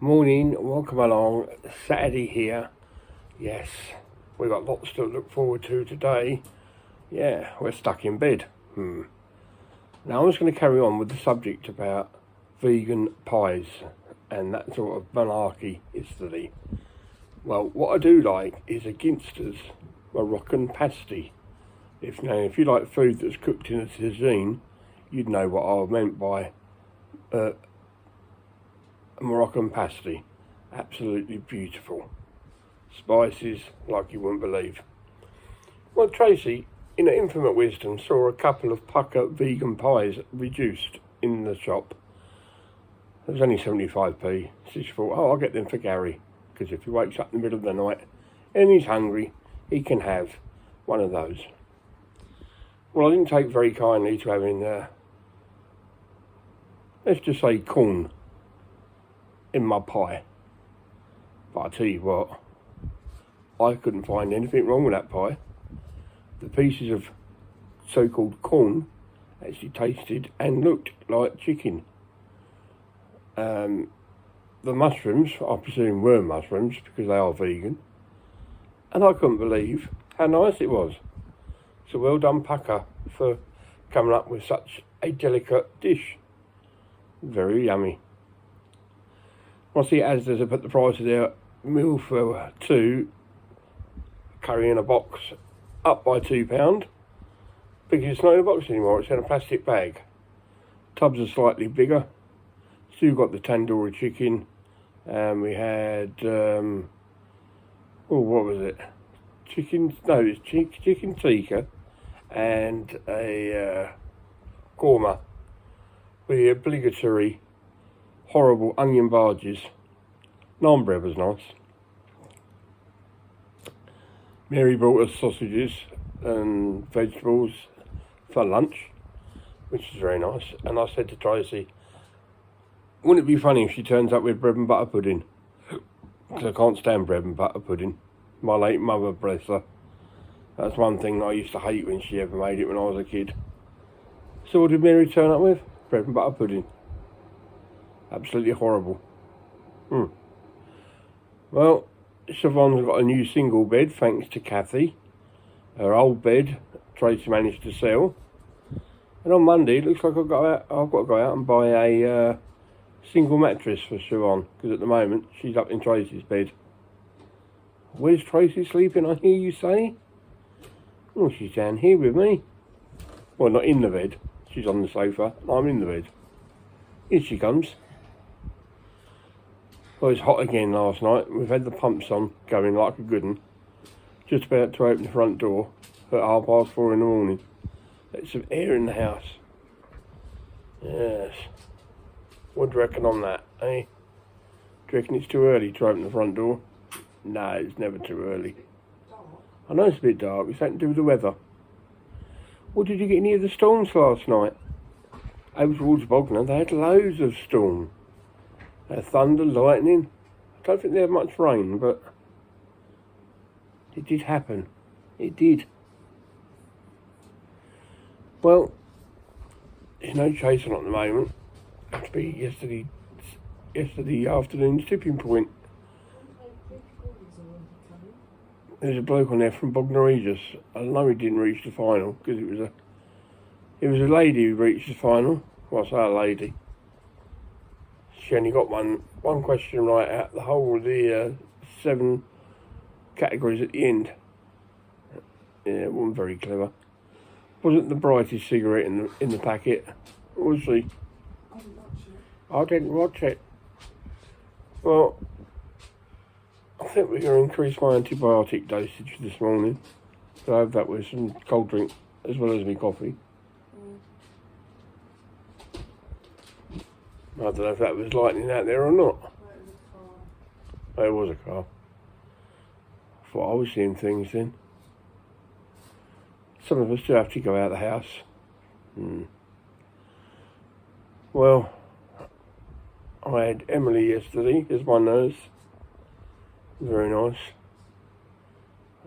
Morning, welcome along. Saturday here. Yes, we've got lots to look forward to today. Yeah, we're stuck in bed. Now I'm just going to carry on with the subject about vegan pies and that sort of malarkey yesterday. Well, what I do like is a Ginster's Moroccan pasty. If you like food that's cooked in a tagine, you'd know what I meant by a Moroccan pasty. Absolutely beautiful. Spices like you wouldn't believe. Well, Tracy, in her infinite wisdom, saw a couple of pucker vegan pies reduced in the shop. It was only 75p. So she thought, I'll get them for Gary, because if he wakes up in the middle of the night and he's hungry, he can have one of those. Well, I didn't take very kindly to having, let's just say, corn in my pie. But I tell you what, I couldn't find anything wrong with that pie. The pieces of so-called corn actually tasted and looked like chicken. The mushrooms, I presume, were mushrooms because they are vegan. And I couldn't believe how nice it was. So well done, Pucker, for coming up with such a delicate dish. Very yummy. I see Asda's put the price of their meal for two, curry in a box, up by £2, because it's not in a box anymore, it's in a plastic bag. Tubs are slightly bigger. Still got the tandoori chicken, and we had, what was it? Chicken tikka, and a korma, with the obligatory horrible onion barges. Naan bread was nice. Mary brought us sausages and vegetables for lunch, which is very nice. And I said to Tracy, wouldn't it be funny if she turns up with bread and butter pudding? Because I can't stand bread and butter pudding. My late mother, bless her. That's one thing I used to hate when she ever made it when I was a kid. So what did Mary turn up with? Bread and butter pudding. Absolutely horrible. Well, Siobhan's got a new single bed thanks to Kathy. Her old bed, Tracy managed to sell. And on Monday, it looks like I've got to go out and buy a single mattress for Siobhan, because at the moment she's up in Tracy's bed. Where's Tracy sleeping, I hear you say? Oh, she's down here with me. Well, not in the bed. She's on the sofa. I'm in the bed. Here she comes. Well, it was hot again last night. We've had the pumps on, going like a good one. Just about to open the front door at 4:30 in the morning. Let some air in the house. Yes. What do you reckon on that, eh? Do you reckon it's too early to open the front door? No, it's never too early. I know it's a bit dark. It's something to do with the weather. Well, did you get any of the storms last night? Over towards Bognor, they had loads of storm. Thunder, lightning. I don't think they had much rain, but it did happen. It did. Well, there's no chasing at the moment. It had to be yesterday afternoon's tipping point. There's a bloke on there from Bognor Regis. I know he didn't reach the final because it was a lady who reached the final. Well, I say a lady. She only got one question right out the whole of the 7 categories at the end. Yeah, it wasn't very clever. Wasn't the brightest cigarette in the packet, was she? I didn't watch it. Well, I think we're going to increase my antibiotic dosage this morning. So I have that with some cold drink as well as my coffee. I don't know if that was lightning out there or not. Oh, it was a car. I thought I was seeing things then. Some of us do have to go out of the house. Well, I had Emily yesterday as my nurse. Very nice.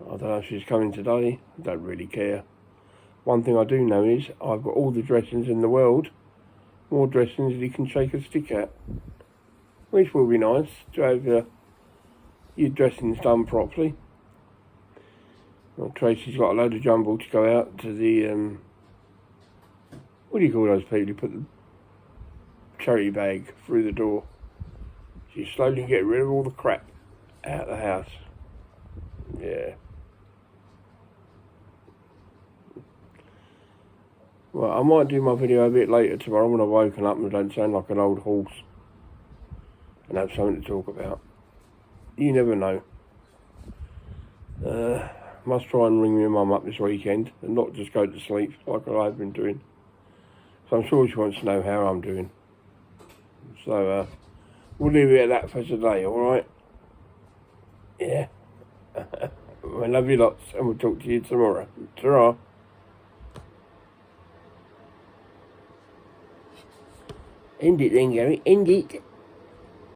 I don't know if she's coming today. I don't really care. One thing I do know is I've got all the dressings in the world. More dressings than you can shake a stick at. which will be nice to have your dressings done properly. Well, Tracy's got a load of jumble to go out to the, what do you call those people who put the cherry bag through the door? She's slowly getting rid of all the crap out of the house. Yeah. Well, I might do my video a bit later tomorrow when I've woken up and don't sound like an old horse and have something to talk about. You never know. Must try and ring my mum up this weekend and not just go to sleep like I've been doing. So I'm sure she wants to know how I'm doing. So we'll leave it at that for today, alright? Yeah. I love you lots and we'll talk to you tomorrow. Ta-ra. End it then, Gary. End it.